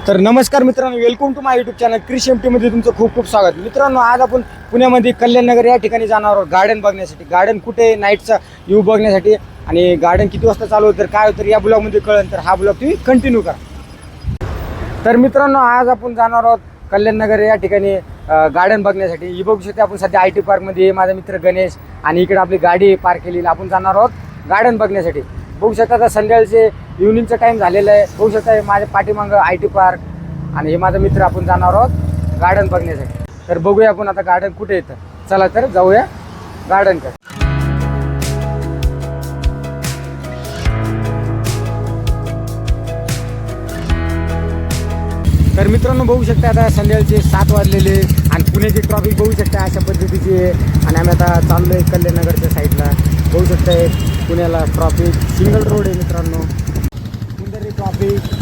तर नमस्कार मित्रांनो, welcome to my YouTube channel Krishi एमटीमध्ये तुमचं खूप खूप स्वागत. मित्रांनो, आज आपण पुण्यामध्ये कल्याणनगर या ठिकाणी जाणार आहोत गार्डन बघण्यासाठी. गार्डन कुठे, नाईटचा व्ह्यू बघण्यासाठी आणि गार्डन किती वाजता चालू होतं, काय होतं या ब्लॉगमध्ये कळेल. तर हा ब्लॉग तुम्ही कंटिन्यू करा. तर मित्रांनो, आज आपण जाणार आहोत कल्याणनगर या ठिकाणी गार्डन बघण्यासाठी. ही बघू शकते आपण सध्या IT पार्कमध्ये. माझा मित्र गणेश आणि इकडे आपली गाडी पार्क केलेली. आपण जाणार आहोत गार्डन बघण्यासाठी. बघू शकता आता संध्याकाळचे इव्हनिंगचा टाईम झालेला आहे. बघू शकता माझ्या पाठीमागं IT पार्क आणि हे माझा मित्र. आपण जाणार आहोत गार्डन बघण्यासाठी. तर बघूया आपण आता गार्डन कुठे येतं. चला तर जाऊया गार्डनकडे. तर मित्रांनो, बघू शकता आता संध्याकाळचे 7 वाजलेले आणि पुण्याची ट्रॉफिक बघू शकता अशा पद्धतीची आहे. आणि आम्ही आता चाललो आहे कल्याणनगरच्या साईडला. बघू शकताय पुण्याला ट्रॉफिक, सिंगल रोड आहे मित्रांनो. सुंदर ट्रॉफिक.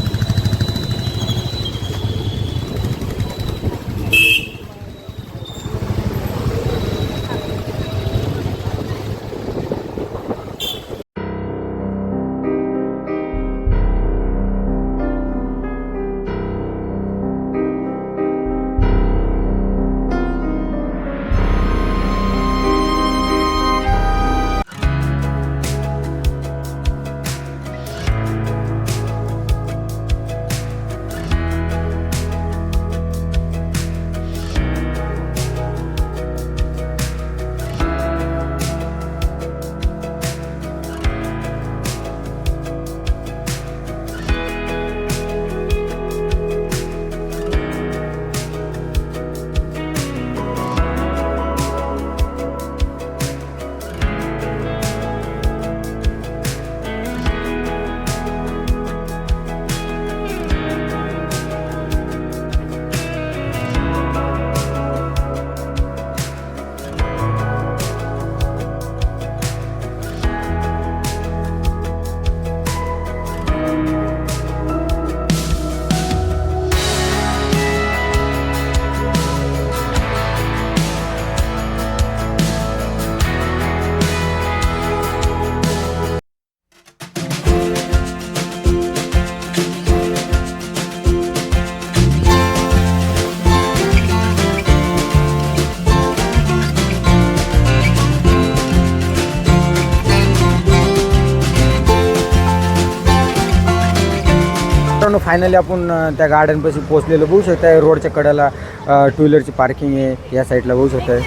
फायनली आपण त्या गार्डनपाशी पोहोचलेलो. बघू शकता रोडच्या कडेला टू व्हीलरची पार्किंग आहे. या साईडला बघू शकताय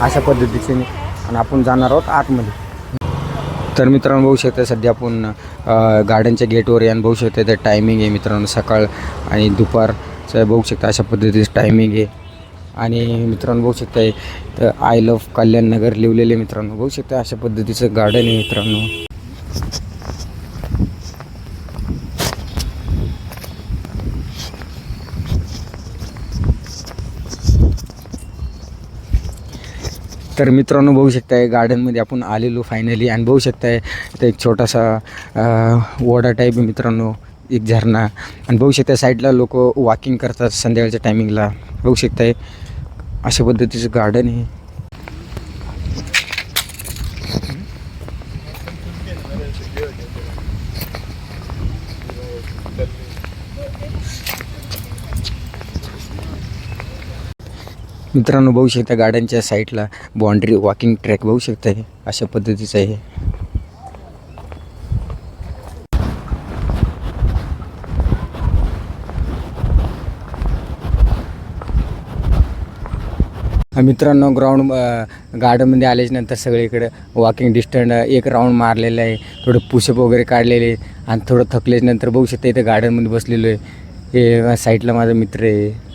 अशा पद्धतीचे. आणि आपण जाणार आहोत आतमध्ये. तर मित्रांनो, बघू शकता सध्या आपण गार्डनच्या गेटवर आहे. आणि बघू शकता त्या टायमिंग आहे मित्रांनो, सकाळ आणि दुपारचं बघू शकता अशा पद्धतीचं टायमिंग आहे. आणि मित्रांनो, बघू शकता तर आय लव्ह कल्याणनगर लिहिलेले मित्रांनो. बघू शकता अशा पद्धतीचं गार्डन आहे मित्रांनो. तर मित्रांनो, बघू शकताय गार्डनमध्ये आपण आलेलो फायनली. आणि बघू शकताय इथं एक छोटासा ओढा टाईप आहे मित्रांनो, एक झरणा. आणि बघू शकताय साईडला लोक वॉकिंग करतात संध्याकाळच्या टायमिंगला. बघू शकताय अशा पद्धतीचं गार्डन आहे. मित्रांनो, बघू शकता गार्डनच्या साईडला बाउंड्री वॉकिंग ट्रॅक बघू शकता अशा पद्धतीचं आहे. मित्रांनो, गार्डनमध्ये आल्याच्यानंतर सगळीकडे वॉकिंग डिस्टन्स एक राऊंड मारलेलं आहे. थोडं पुशअप वगैरे काढलेले आणि थोडं थकल्याच्यानंतर बघू शकता इथं गार्डनमध्ये बसलेलो आहे. हे साईडला माझा मित्र आहे.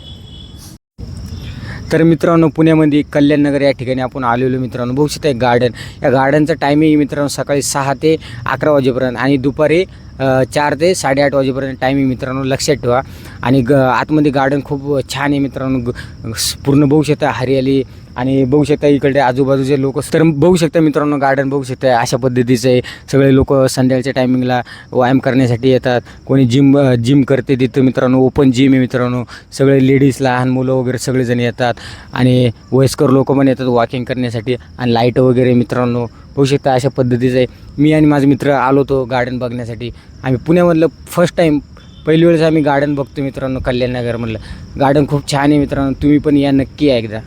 तर मित्रांनो, पुण्यामध्ये कल्याणनगर या ठिकाणी आपण आलेलो मित्रांनो. बघू शकता गार्डन. या गार्डनचं टायमिंग मित्रांनो सकाळी 6 ते 11 वाजेपर्यंत आणि दुपारी 4 ते 8:30 वाजेपर्यंत टायमिंग मित्रांनो, लक्षात ठेवा. आणि आतमध्ये गार्डन खूप छान आहे मित्रांनो. पूर्ण बघू शकता हरियाली आणि बघू शकता इकडे आजूबाजूचे लोक. तर बघू शकता मित्रांनो, गार्डन बघू शकता अशा पद्धतीचं आहे. सगळे लोक संध्याकाळच्या टायमिंगला व्यायाम करण्यासाठी येतात. कोणी जिम करते तिथं मित्रांनो. ओपन जिम आहे मित्रांनो. सगळे लेडीज, लहान मुलं वगैरे सगळेजण येतात आणि वयस्कर लोक पण येतात वॉकिंग करण्यासाठी. आणि लाईट वगैरे मित्रांनो बघू शकता अशा पद्धतीचं आहे. मी आणि माझे मित्र आलो होतो गार्डन बघण्यासाठी. आम्ही पुण्यामधलं फर्स्ट टाईम पहिली वेळेस आम्ही गार्डन बघतो मित्रांनो कल्याणनगरमधलं. गार्डन खूप छान आहे मित्रांनो, तुम्ही पण या नक्की या एकदा.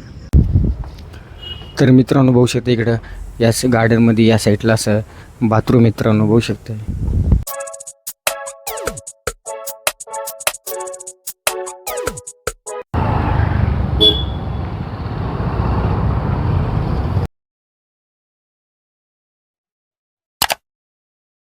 तर मित्रांनो बघू शकता इकडं या गार्डनमध्ये या साईडला असं बाथरूम मित्रांनो बघू शकता.